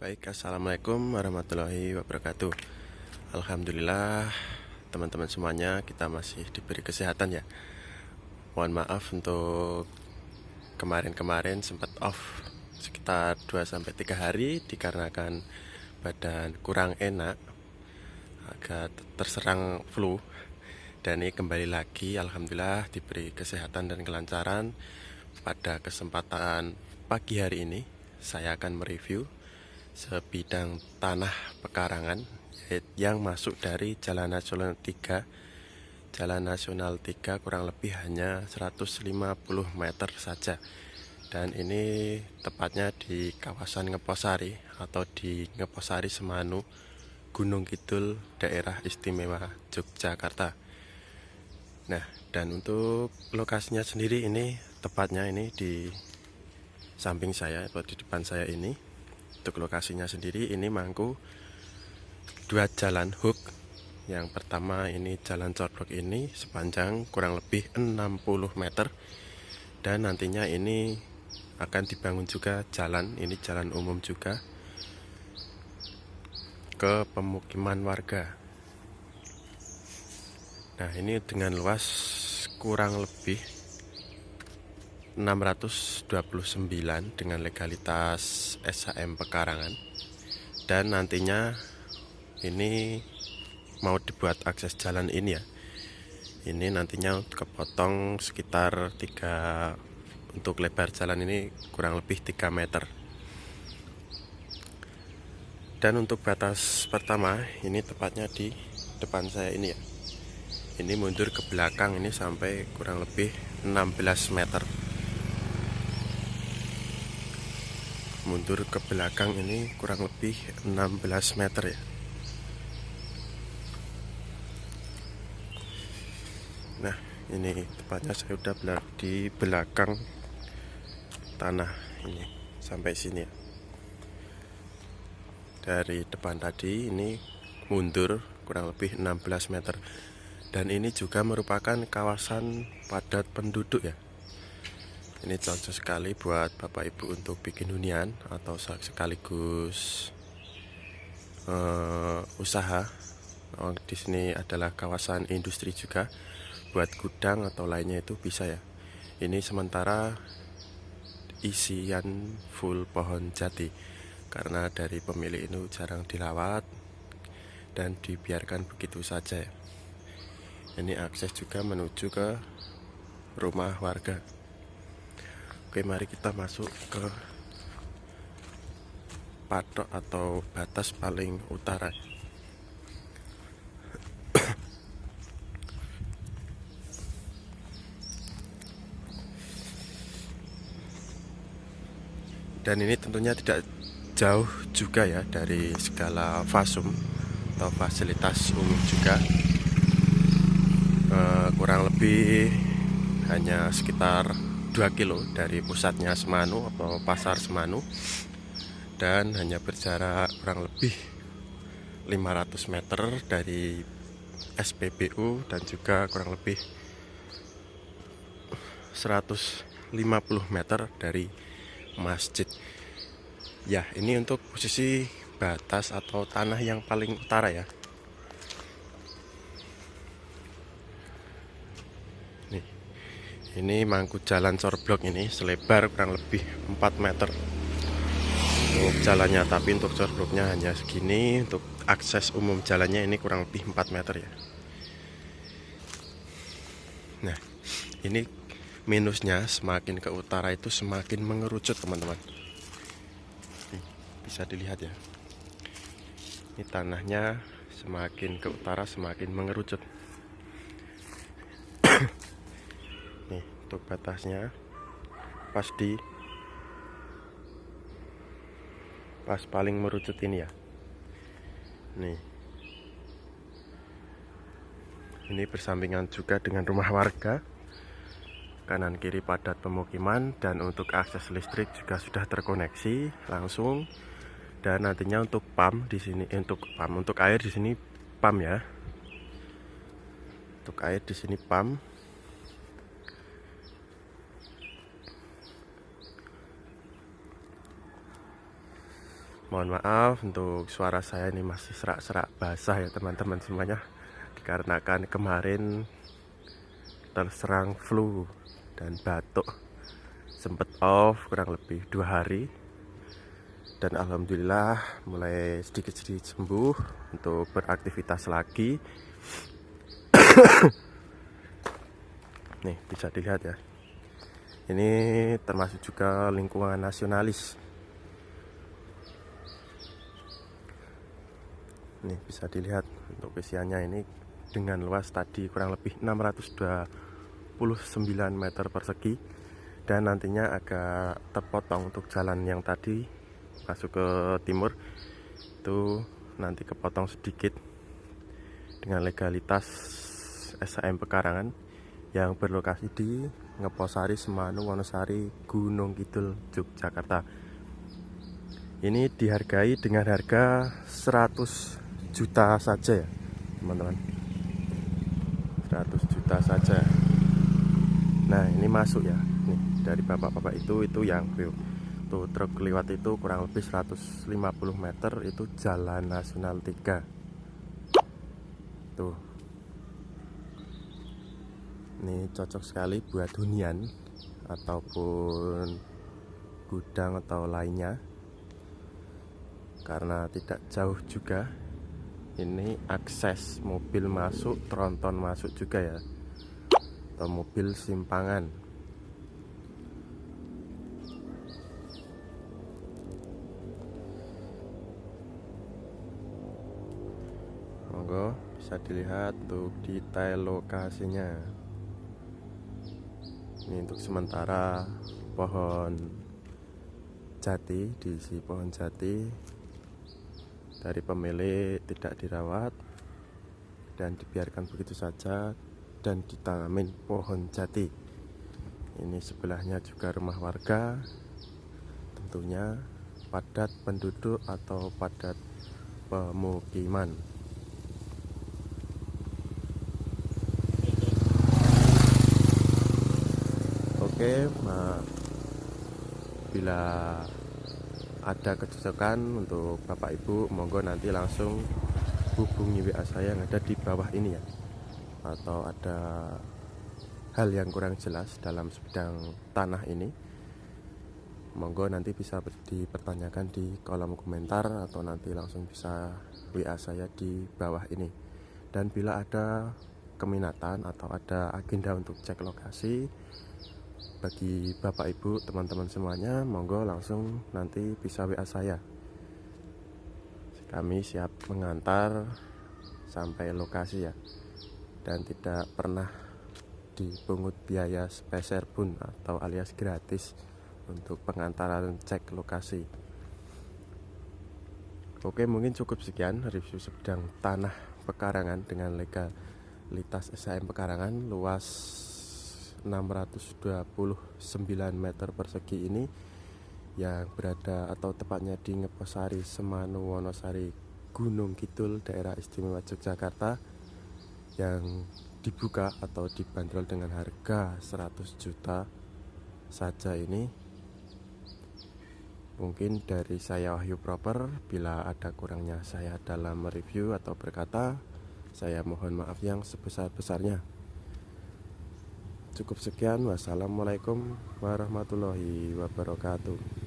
Baik, assalamualaikum warahmatullahi wabarakatuh. Alhamdulillah, teman-teman semuanya kita masih diberi kesehatan ya. Mohon maaf untuk kemarin-kemarin sempat off sekitar 2-3 hari dikarenakan badan kurang enak, agak terserang flu. Dan ini kembali lagi, alhamdulillah diberi kesehatan dan kelancaran. Pada kesempatan pagi hari ini saya akan mereview sebidang tanah pekarangan yang masuk dari Jalan Nasional 3. Jalan Nasional 3 kurang lebih hanya 150 meter saja. Dan ini tepatnya di kawasan Ngeposari atau di Ngeposari Semanu, Gunung Kidul, Daerah Istimewa Yogyakarta. Nah, dan untuk lokasinya sendiri ini tepatnya ini di samping saya atau di depan saya ini. Untuk lokasinya sendiri ini mangku dua jalan hook. Yang pertama ini jalan corblok ini sepanjang kurang lebih 60 meter. Dan nantinya ini akan dibangun juga jalan, ini jalan umum juga ke pemukiman warga. Nah, ini dengan luas kurang lebih 629 dengan legalitas SHM pekarangan. Dan nantinya ini mau dibuat akses jalan ini ya. Ini nantinya kepotong sekitar 3, untuk lebar jalan ini kurang lebih 3 meter. Dan untuk batas pertama ini tepatnya di depan saya ini ya. Ini mundur ke belakang ini sampai kurang lebih 16 meter. Mundur ke belakang ini kurang lebih 16 meter ya. Nah, ini tepatnya saya udah di belakang tanah ini sampai sini ya. Dari depan tadi ini mundur kurang lebih 16 meter. Dan ini juga merupakan kawasan padat penduduk ya. Ini cocok sekali buat Bapak Ibu untuk bikin hunian atau sekaligus usaha. Di sini adalah kawasan industri juga, buat gudang atau lainnya itu bisa ya. Ini sementara isian full pohon jati karena dari pemilik itu jarang dilawat dan dibiarkan begitu saja ya. Ini akses juga menuju ke rumah warga. Oke, mari kita masuk ke patok atau batas paling utara. Dan ini tentunya tidak jauh juga ya dari segala fasum atau fasilitas umum juga. Kurang lebih hanya sekitar 2 kilo dari pusatnya Semanu atau pasar Semanu. Dan hanya berjarak kurang lebih 500 meter dari SPBU dan juga kurang lebih 150 meter dari masjid. Ya, ini untuk posisi batas atau tanah yang paling utara ya. Nih, ini mangku jalan corblok ini selebar kurang lebih 4 meter untuk jalannya, tapi untuk corbloknya hanya segini. Untuk akses umum jalannya ini kurang lebih 4 meter ya. Nah, ini minusnya semakin ke utara itu semakin mengerucut teman-teman. Bisa dilihat ya, ini tanahnya semakin ke utara semakin mengerucut. Nih, untuk batasnya pas paling merucut ini ya. Nih, ini bersampingan juga dengan rumah warga, kanan kiri padat pemukiman. Dan untuk akses listrik juga sudah terkoneksi langsung. Dan nantinya untuk pump di sini, untuk air di sini pump ya. Untuk air di sini pump. Mohon maaf untuk suara saya ini masih serak-serak basah ya teman-teman semuanya, dikarenakan kemarin terserang flu dan batuk, sempet off kurang lebih 2 hari, dan alhamdulillah mulai sedikit-sedikit sembuh untuk beraktivitas lagi. Nih bisa dilihat ya, ini termasuk juga lingkungan nasionalis. Nih bisa dilihat untuk isiannya ini dengan luas tadi kurang lebih 629 meter persegi, dan nantinya agak terpotong untuk jalan yang tadi masuk ke timur itu nanti kepotong sedikit dengan legalitas SHM Pekarangan yang berlokasi di Ngeposari, Semanu, Wonosari, Gunung Kidul, Yogyakarta. Ini dihargai dengan harga 100 juta saja ya teman-teman, 100 juta saja. Nah ini masuk ya, nih dari bapak-bapak itu yang tuh truk lewat itu kurang lebih 150 meter, itu jalan nasional 3 tuh. Ini cocok sekali buat hunian ataupun gudang atau lainnya, karena tidak jauh juga. Ini akses mobil masuk, tronton masuk juga ya, atau mobil simpangan. Monggo bisa dilihat untuk detail lokasinya. Ini untuk sementara pohon jati, diisi pohon jati dari pemilik, tidak dirawat dan dibiarkan begitu saja, dan ditanamin pohon jati. Ini sebelahnya juga rumah warga, tentunya padat penduduk atau padat pemukiman. Oke, bila ada kecocokan untuk Bapak Ibu, monggo nanti langsung hubungi WA saya yang ada di bawah ini ya. Atau ada hal yang kurang jelas dalam sebidang tanah ini, monggo nanti bisa dipertanyakan di kolom komentar, atau nanti langsung bisa WA saya di bawah ini. Dan bila ada keminatan atau ada agenda untuk cek lokasi bagi Bapak Ibu teman-teman semuanya, monggo langsung nanti bisa WA saya. Kami siap mengantar sampai lokasi ya, dan tidak pernah dipungut biaya sepeser pun atau alias gratis untuk pengantaran cek lokasi. Oke, mungkin cukup sekian review sebidang tanah pekarangan dengan legalitas SHM Pekarangan luas 629 meter persegi ini, yang berada atau tepatnya di Ngeposari, Semanu, Wonosari, Gunung Kidul, daerah istimewa Yogyakarta, yang dibuka atau dibanderol dengan harga 100 juta saja ini. Mungkin dari saya Wahyu Proper, bila ada kurangnya saya dalam review atau berkata, saya mohon maaf yang sebesar-besarnya. Cukup sekian, wassalamualaikum warahmatullahi wabarakatuh.